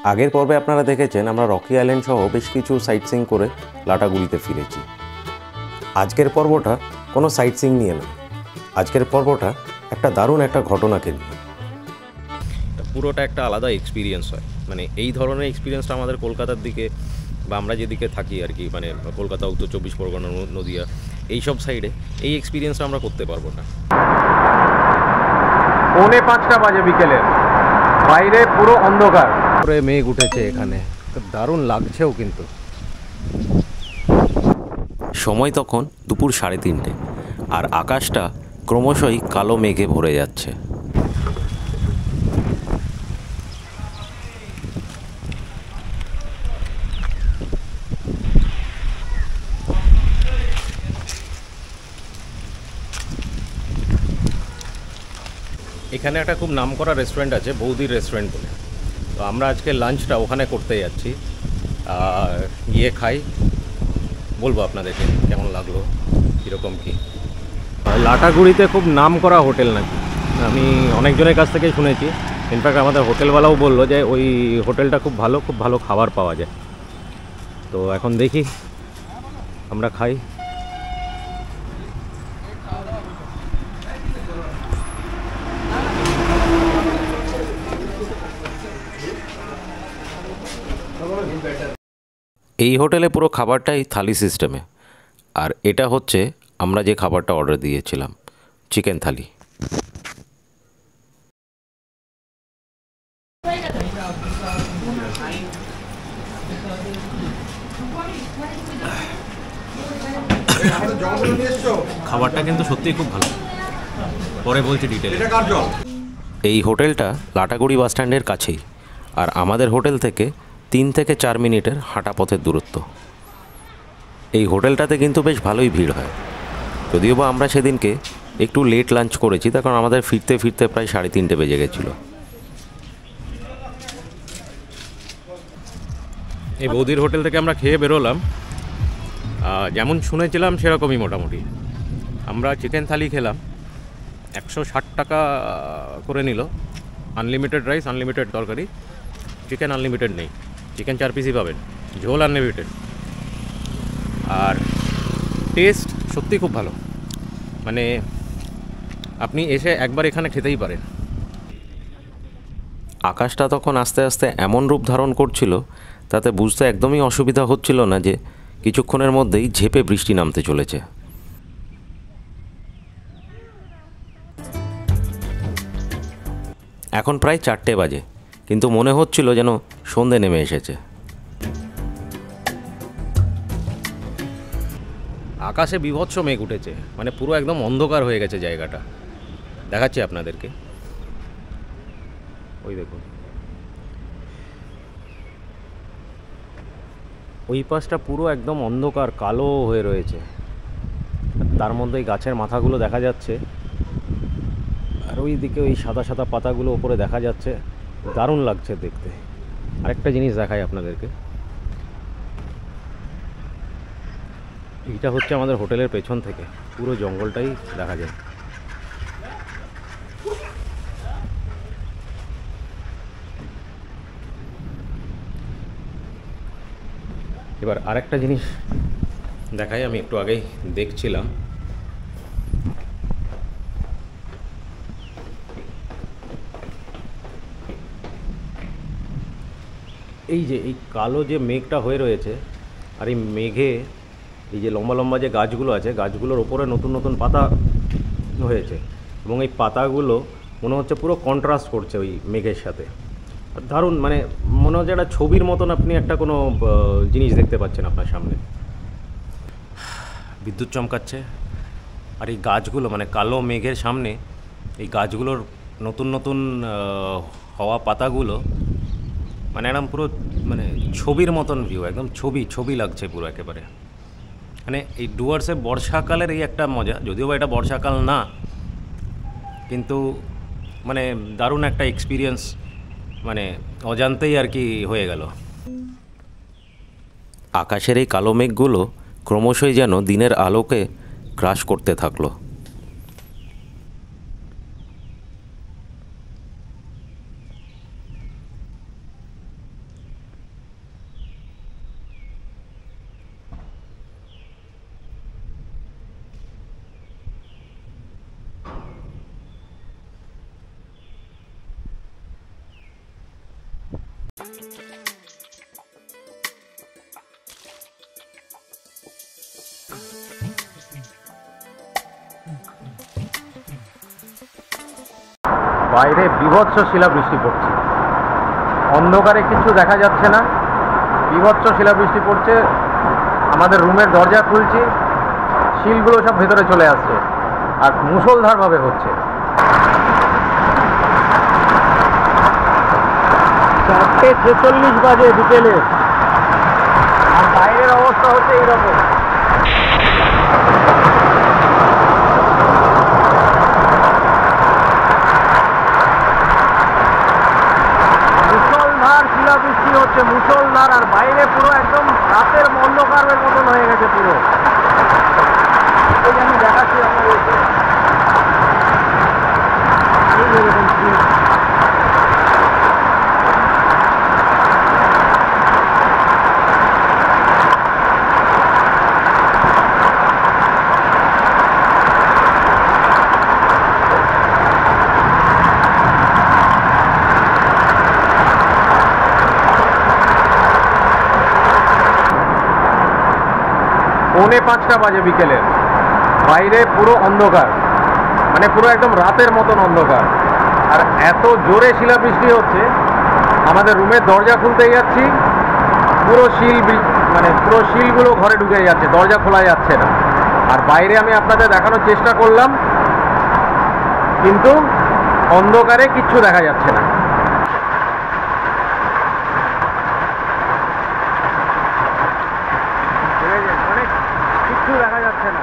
আগের পর্বে আপনারা দেখেছেন আমরা রকি আইল্যান্ড সহ বেশ কিছু সাইট সিইং করে লাটাগুড়িতে ফিরেছি। আজকের পর্বটা কোনো সাইট সিইং নিয়ে নয়, আজকের পর্বটা একটা দারুণ একটা ঘটনাকে নিয়ে। পুরোটা একটা আলাদা এক্সপিরিয়েন্স হয়, মানে এই ধরনের এক্সপিরিয়েন্সটা আমাদের কলকাতার দিকে বা আমরা যেদিকে থাকি আর কি, মানে কলকাতা, উত্তর 24 পরগনা, নদিয়া, এইসব সাইডে এই এক্সপিরিয়েন্সটা আমরা করতে পারবো না। 4:45 বাজে বিকেলের, বাইরে পুরো অন্ধকার, পুরো মেঘ উঠেছে, এখানে দারুণ লাগছেও কিন্তু। সময় তখন দুপুর 3:30 আর আকাশটা ক্রমশই কালো মেঘে ভরে যাচ্ছে। এখানে একটা খুব নামকরা রেস্টুরেন্ট আছে, বৌদির রেস্টুরেন্ট বলে। তো আমরা আজকে লাঞ্চটা ওখানে করতে যাচ্ছি, গিয়ে খাই, বলবো আপনাদেরকে কেমন লাগলো, কীরকম কী। লাটাগুড়িতে খুব নামকরা হোটেল নাকি, আমি অনেকজনের কাছ থেকেই শুনেছি। ইনফ্যাক্ট আমাদের হোটেলওয়ালাও বললো যে ওই হোটেলটা খুব ভালো খাবার পাওয়া যায়। তো এখন দেখি, আমরা খাই। এই হোটেলে পুরো খাবারটাই থালি সিস্টেমে, আর এটা হচ্ছে আমরা যে খাবারটা অর্ডার দিয়েছিলাম, চিকেন থালি। খাবারটা কিন্তু সত্যিই খুব ভালো, পরে বলছি ডিটেল। এই হোটেলটা লাটাগুড়ি বাস স্ট্যান্ডের কাছেই, আর আমাদের হোটেল থেকে 3 থেকে 4 মিনিটের হাঁটা পথের দূরত্ব। এই হোটেলটাতে কিন্তু বেশ ভালোই ভিড় হয়, যদিও বা আমরা সেদিনকে একটু লেট লাঞ্চ করেছি, তার কারণ আমাদের ফিরতে ফিরতে প্রায় 3:30 বেজে গেছিলো। এই বৌদির হোটেল থেকে আমরা খেয়ে বেরোলাম, যেমন শুনেছিলাম সেরকমই মোটামুটি। আমরা চিকেন থালি খেলাম, 160 টাকা করে নিল। আনলিমিটেড রাইস, আনলিমিটেড তরকারি, চিকেন আনলিমিটেড নেই, চিকেন 4 পিসই পাবেন, ঝোল আনলিমিটেড। আর টেস্ট সত্যি খুব ভালো, মানে আপনি এসে একবার এখানে খেতেই পারেন। আকাশটা তখন আস্তে আস্তে এমন রূপ ধারণ করছিল, তাতে বুঝতে একদমই অসুবিধা হচ্ছিল না যে কিছুক্ষণের মধ্যেই ঝেঁপে বৃষ্টি নামতে চলেছে। এখন প্রায় 4টে বাজে, কিন্তু মনে হচ্ছিল যেন সন্ধে নেমে এসেছে। আকাশে বীভৎস মেঘ উঠেছে, মানে পুরো একদম অন্ধকার হয়ে গেছে জায়গাটা। দেখাচ্ছি আপনাদেরকে, ওই দেখুন, ওই পাশটা পুরো একদম অন্ধকার কালো হয়ে রয়েছে, তার মধ্যে এই গাছের মাথাগুলো দেখা যাচ্ছে, আর ওই দিকে ওই সাদা সাদা পাতাগুলো ওপরে দেখা যাচ্ছে, দারুণ লাগছে দেখতে। আরেকটা জিনিস দেখাই আপনাদেরকে, এইটা হচ্ছে আমাদের হোটেলের পেছন থেকে পুরো জঙ্গলটাই দেখা যায়। এবার আরেকটা জিনিস দেখাই, আমি একটু আগেই দেখছিলাম, এই যে এই কালো যে মেঘটা হয়ে রয়েছে, আর এই মেঘে এই যে লম্বা লম্বা যে গাছগুলো আছে, গাছগুলোর ওপরে নতুন নতুন পাতা হয়েছে, এবং এই পাতাগুলো মনে হচ্ছে পুরো কন্ট্রাস্ট করছে ওই মেঘের সাথে। দারুণ, মানে মনে হচ্ছে একটা ছবির মতন আপনি একটা কোনো জিনিস দেখতে পাচ্ছেন আপনার সামনে। বিদ্যুৎ চমকাচ্ছে, আর এই গাছগুলো, মানে কালো মেঘের সামনে এই গাছগুলোর নতুন নতুন হওয়া পাতাগুলো, মানে একদম পুরো মানে ছবির মতন ভিউ, একদম ছবি লাগছে পুরো একেবারে। মানে এই ডুয়ার্সে বর্ষাকালের এই একটা মজা, যদিও বা এটা বর্ষাকাল না, কিন্তু মানে দারুণ একটা এক্সপিরিয়েন্স, মানে অজান্তেই আর কি হয়ে গেল। আকাশের এই কালো মেঘগুলো ক্রমশই যেন দিনের আলোকে গ্রাস করতে থাকলো। বাইরে বীভৎস শিলাবৃষ্টি পড়ছে, অন্ধকারে কিছু দেখা যাচ্ছে না, বীভৎস শিলাবৃষ্টি পড়ছে। আমাদের রুমের দরজা খুলছি, শিলগুলো সব ভেতরে চলে আসছে আর মুষলধারভাবে হচ্ছে। 4:46 বাজে বিকেলে, আর বাইরের অবস্থা হচ্ছে এইরকম। মুষলধার শিলাবৃষ্টি হচ্ছে, মুষলধার, আর বাইরে পুরো একদম রাতের অন্ধকারের মতন হয়ে গেছে পুরো। এই আমি দেখাচ্ছি আপনাদেরকে, পৌনে 5টা বাজে বিকেলের, বাইরে পুরো অন্ধকার, মানে পুরো একদম রাতের মতন অন্ধকার, আর এত জোরে শিলাবৃষ্টি হচ্ছে। আমাদের রুমের দরজা খুলতে যাচ্ছি, পুরো মানে পুরো শিলগুলো ঘরে ঢুকে যাচ্ছে, দরজা খোলা যাচ্ছে না। আর বাইরে আমি আপনাদের দেখানোর চেষ্টা করলাম, কিন্তু অন্ধকারে কিচ্ছু দেখা যাচ্ছে না। মানে কিচ্ছু দেখা যাচ্ছে না।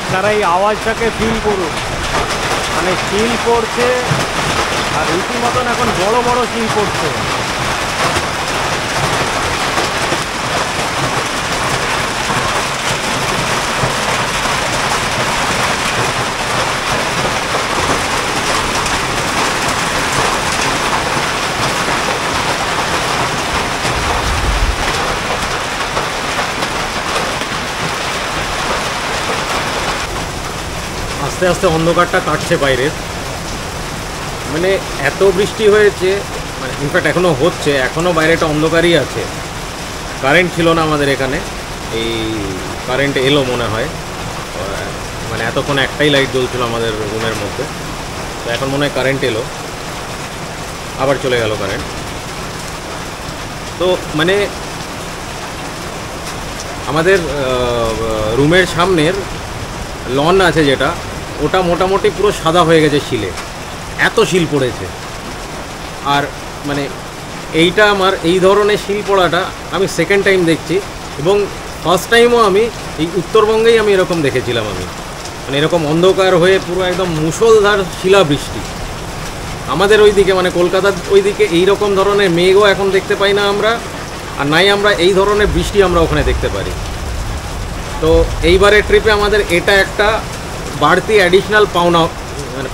আপনারা এই আওয়াজটাকে ফিল করুন, মানে শিল পড়ছে, আর রীতিমতন এখন বড় বড় শিল পড়ছে। আস্তে আস্তে অন্ধকারটা কাটছে বাইরের, মানে এত বৃষ্টি হয়েছে, মানে ইনফ্যাক্ট এখনও হচ্ছে, এখনও বাইরেটা অন্ধকারই আছে। কারেন্ট ছিল না আমাদের এখানে, এই কারেন্ট এলো মনে হয়, মানে এতক্ষণ একটাই লাইট জ্বলছিল আমাদের রুমের মধ্যে, তো এখন মনে হয় কারেন্ট এলো, আবার চলে গেল কারেন্ট। তো মানে আমাদের রুমের সামনের লন আছে যেটা, ওটা মোটামুটি পুরো সাদা হয়ে গেছে শিলে, এত শিল পড়েছে। আর মানে এইটা আমার এই ধরনের শিল পড়াটা আমি সেকেন্ড টাইম দেখছি, এবং ফার্স্ট টাইমও আমি এই উত্তরবঙ্গেই আমি এরকম দেখেছিলাম। আমি মানে এরকম অন্ধকার হয়ে পুরো একদম মুষলধার শিলাবৃষ্টি আমাদের ওইদিকে, মানে কলকাতার ওইদিকে এইরকম ধরনের মেঘও এখন দেখতে পাই না আমরা, আর নাই আমরা এই ধরনের বৃষ্টি আমরা ওখানে দেখতে পারি। তো এইবারের ট্রিপে আমাদের এটা একটা বাড়তি অ্যাডিশনাল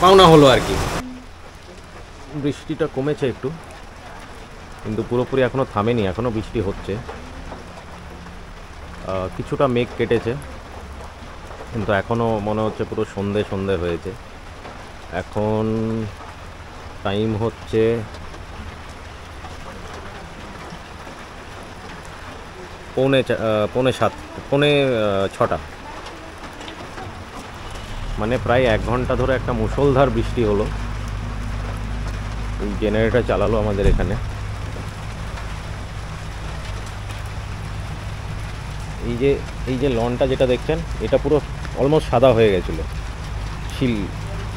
পাওনা হলো আর কি। বৃষ্টিটা কমেছে একটু, কিন্তু পুরোপুরি এখনও থামেনি, এখনও বৃষ্টি হচ্ছে, কিছুটা মেঘ কেটেছে, কিন্তু এখনও মনে হচ্ছে পুরো সন্ধে হয়েছে। এখন টাইম হচ্ছে পৌনে 6টা, মানে প্রায় 1 ঘন্টা ধরে একটা মুষলধার বৃষ্টি হলো। জেনারেটর চালালো আমাদের এখানে। এই যে লনটা যেটা দেখছেন, এটা পুরো অলমোস্ট সাদা হয়ে গেছিলো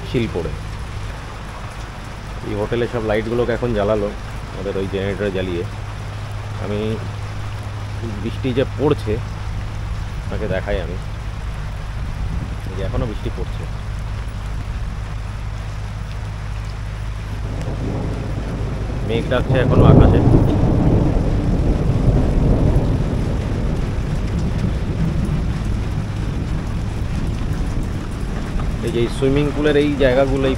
শিল পড়ে। এই হোটেলে সব লাইটগুলোকে এখন জ্বালালো আমাদের ওই জেনারেটর জ্বালিয়ে। আমি বৃষ্টি যে পড়ছে তাকে দেখাই, আমি এই যে এখনও বৃষ্টি পড়ছে। মেঘ ডাকছে এখনও আকাশে। এই যে সুইমিং পুলের এই জায়গাগুলো, এই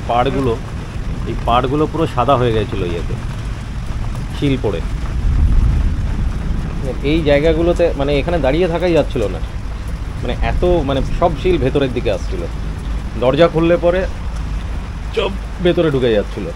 পাড়গুলো পুরো সাদা হয়ে গেছিলো ইয়েতে, শিল পড়ে। এই জায়গাগুলোতে মানে এখানে দাঁড়িয়ে থাকাই যাচ্ছিল না, মানে এত মানে সব শিল ভেতরের দিকে আসছিল, দরজা খুললে পরে সব ভেতরে ঢুকে যাচ্ছিল।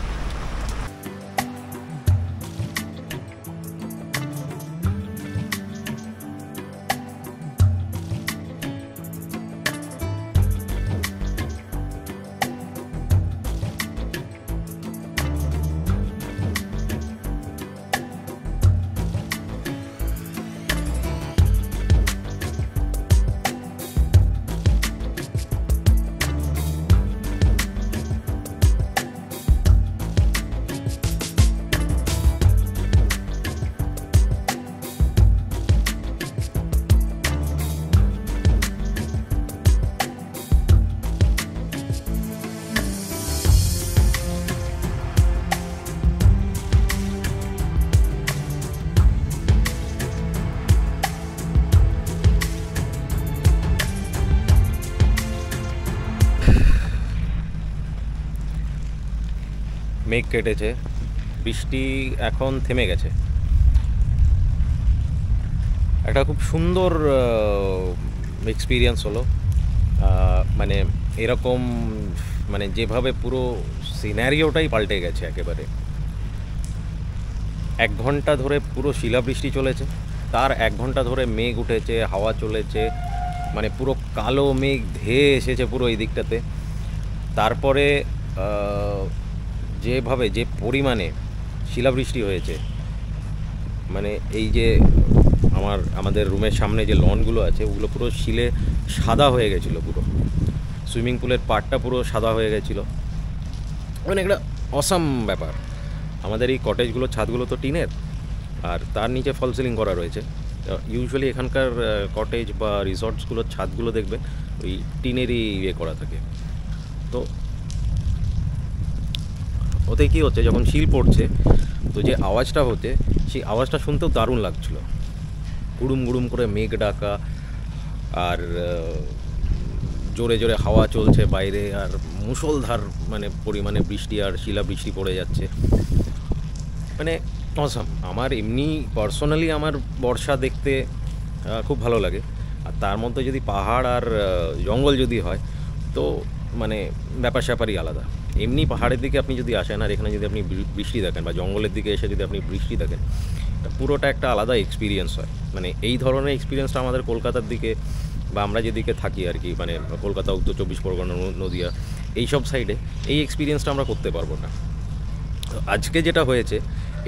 মেঘ কেটেছে, বৃষ্টি এখন থেমে গেছে। একটা খুব সুন্দর এক্সপিরিয়েন্স হলো, মানে এরকম মানে যেভাবে পুরো সিনারিওটাই পাল্টে গেছে একেবারে। 1 ঘন্টা ধরে পুরো শিলাবৃষ্টি চলেছে, তার 1 ঘন্টা ধরে মেঘ উঠেছে, হাওয়া চলেছে, মানে পুরো কালো মেঘ ধেয়ে এসেছে পুরো এই দিকটাতে। তারপরে যেভাবে যে পরিমাণে শিলাবৃষ্টি হয়েছে, মানে এই যে আমাদের রুমের সামনে যে লনগুলো আছে ওগুলো পুরো শিলে সাদা হয়ে গেছিলো, পুরো সুইমিং পুলের পাড়টা পুরো সাদা হয়ে গেছিলো। মানে একটা অসাম ব্যাপার। আমাদের এই কটেজগুলোর ছাদগুলো তো টিনের, আর তার নিচে ফল সিলিং করা রয়েছে। ইউজুয়ালি এখানকার কটেজ বা রিসর্টসগুলোর ছাদগুলো দেখবে ওই টিনেরই ইয়ে করা থাকে। তো ওতে কী হচ্ছে, যখন শিল পড়ছে তো যে আওয়াজটা হচ্ছে সেই আওয়াজটা শুনতেও দারুণ লাগছিল। গুড়ুম গুড়ুম করে মেঘ ডাকা, আর জোরে জোরে হাওয়া চলছে বাইরে, আর মুষলধার মানে পরিমাণে বৃষ্টি আর শিলাবৃষ্টি পড়ে যাচ্ছে। মানে অসাম। আমার এমনি পার্সোনালি আমার বর্ষা দেখতে খুব ভালো লাগে, আর তার মধ্যে যদি পাহাড় আর জঙ্গল যদি হয় তো মানে ব্যাপার স্যাপারই আলাদা। এমনি পাহাড়ের দিকে আপনি যদি আসেন আর এখানে যদি আপনি বৃষ্টি দেখেন, বা জঙ্গলের দিকে এসে যদি আপনি বৃষ্টি দেখেন, পুরোটা একটা আলাদা এক্সপিরিয়েন্স হয়। মানে এই ধরনের এক্সপিরিয়েন্সটা আমাদের কলকাতার দিকে বা আমরা যেদিকে থাকি আর কি, মানে কলকাতা, উত্তর 24 পরগনা, নদিয়া, এইসব সাইডে এই এক্সপিরিয়েন্সটা আমরা করতে পারবো না। আজকে যেটা হয়েছে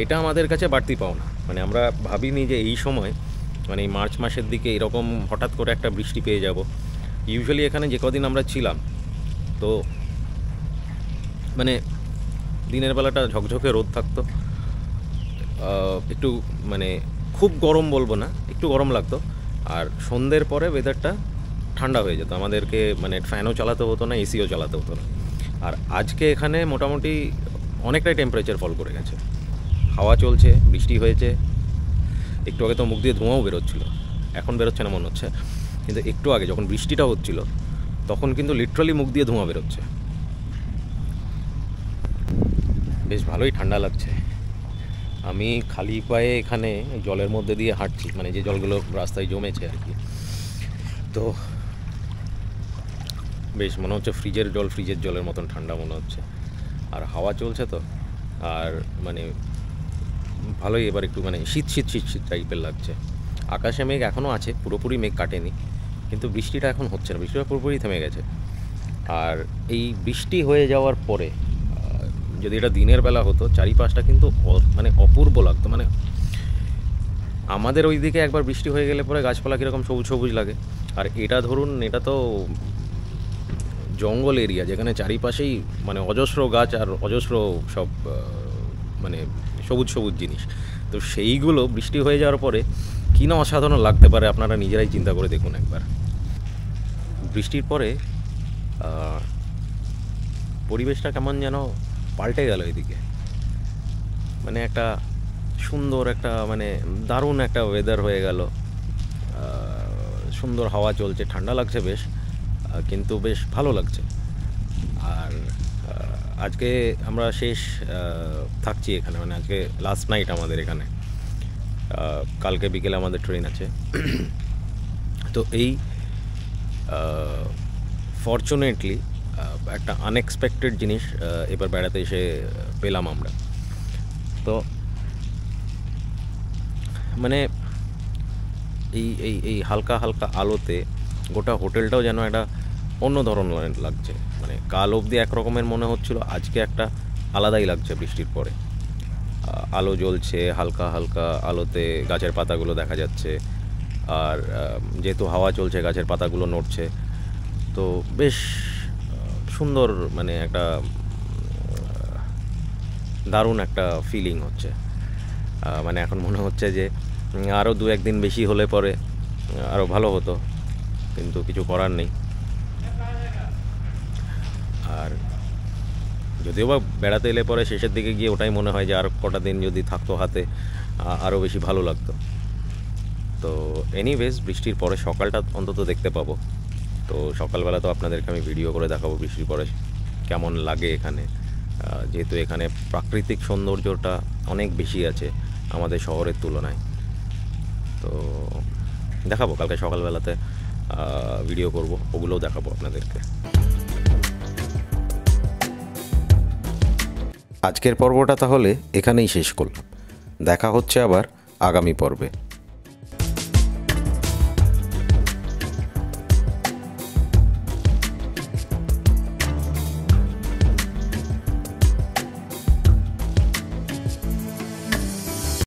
এটা আমাদের কাছে বাড়তি পাওনা। মানে আমরা ভাবিনি যে এই সময়, মানে এই মার্চ মাসের দিকে এরকম হঠাৎ করে একটা বৃষ্টি পেয়ে যাব। ইউজুয়ালি এখানে যে কদিন আমরা ছিলাম তো মানে দিনের বেলাটা ঝকঝকে রোদ থাকতো, একটু মানে খুব গরম বলবো না, একটু গরম লাগতো, আর সন্ধ্যের পরে ওয়েদারটা ঠান্ডা হয়ে যেত। আমাদেরকে মানে ফ্যানও চালাতে হতো না, এসিও চালাতে হতো না। আর আজকে এখানে মোটামুটি অনেকটাই টেম্পারেচার ফল করে গেছে, হাওয়া চলছে, বৃষ্টি হয়েছে। একটু আগে তো মুখ দিয়ে ধোঁয়াও বেরোচ্ছিলো, এখন বেরোচ্ছে না মনে হচ্ছে, কিন্তু একটু আগে যখন বৃষ্টিটা হচ্ছিল তখন কিন্তু লিটারালি মুখ দিয়ে ধোঁয়া বেরোচ্ছে। বেশ ভালোই ঠান্ডা লাগছে। আমি খালি পায়ে এখানে জলের মধ্যে দিয়ে হাঁটছি, মানে যে জলগুলো রাস্তায় জমেছে আর কি। তো বেশ মনে হচ্ছে ফ্রিজের জলের মতন ঠান্ডা মনে হচ্ছে, আর হাওয়া চলছে তো, আর মানে ভালোই এবার একটু মানে শীত শীত শীত শীত টাইপের লাগছে। আকাশে মেঘ এখনও আছে, পুরোপুরি মেঘ কাটেনি, কিন্তু বৃষ্টিটা এখন হচ্ছে না, বৃষ্টিটা পুরোপুরি থেমে গেছে। আর এই বৃষ্টি হয়ে যাওয়ার পরে যদি এটা দিনের বেলা হতো, চারিপাশটা কিন্তু মানে অপূর্ব লাগতো। মানে আমাদের ওই দিকে একবার বৃষ্টি হয়ে গেলে পরে গাছপালা কীরকম সবুজ সবুজ লাগে, আর এটা ধরুন, এটা তো জঙ্গল এরিয়া, যেখানে চারিপাশেই মানে অজস্র গাছ আর অজস্র সব মানে সবুজ সবুজ জিনিস। তো সেইগুলো বৃষ্টি হয়ে যাওয়ার পরে কী না অসাধারণ লাগতে পারে, আপনারা নিজেরাই চিন্তা করে দেখুন একবার। বৃষ্টির পরে পরিবেশটা কেমন যেন পাল্টে গেল এদিকে। মানে একটা সুন্দর একটা মানে দারুণ একটা ওয়েদার হয়ে গেল, সুন্দর হাওয়া চলছে, ঠান্ডা লাগছে বেশ, কিন্তু বেশ ভালো লাগছে। আর আজকে আমরা শেষ থাকছি এখানে, মানে আজকে লাস্ট নাইট আমাদের এখানে, কালকে বিকেলে আমাদের ট্রেন আছে। তো এই ফরচুনেটলি একটা আনএক্সপেক্টেড জিনিস এবার বেড়াতে এসে পেলাম আমরা। তো মানে এই এই এই হালকা হালকা আলোতে গোটা হোটেলটাও যেন একটা অন্য ধরনের লাগছে। মানে কাল অবধি একরকমের মনে হচ্ছিল, আজকে একটা আলাদাই লাগছে বৃষ্টির পরে। আলো জ্বলছে, হালকা হালকা আলোতে গাছের পাতাগুলো দেখা যাচ্ছে, আর যেহেতু হাওয়া চলছে গাছের পাতাগুলো নড়ছে, তো বেশ সুন্দর, মানে একটা দারুণ একটা ফিলিং হচ্ছে। মানে এখন মনে হচ্ছে যে আরও 2-1 দিন বেশি হলে পরে আরও ভালো হতো, কিন্তু কিছু করার নেই। আর যদিও বা বেড়াতে এলে পরে শেষের দিকে গিয়ে ওটাই মনে হয় যে আর কটা দিন যদি থাকতো হাতে আরও বেশি ভালো লাগতো। তো এনিওয়েজ, বৃষ্টির পরে সকালটা অন্তত দেখতে পাবো। তো সকালবেলা তো আপনাদেরকে আমি ভিডিও করে দেখাবো বৃষ্টির পরে কেমন লাগে এখানে, যেহেতু এখানে প্রাকৃতিক সৌন্দর্যটা অনেক বেশি আছে আমাদের শহরের তুলনায়। তো দেখাবো কালকে সকালবেলাতে, ভিডিও করব, ওগুলোও দেখাবো আপনাদেরকে। আজকের পর্বটা তাহলে এখানেই শেষ করলাম। দেখা হচ্ছে আবার আগামী পর্বে।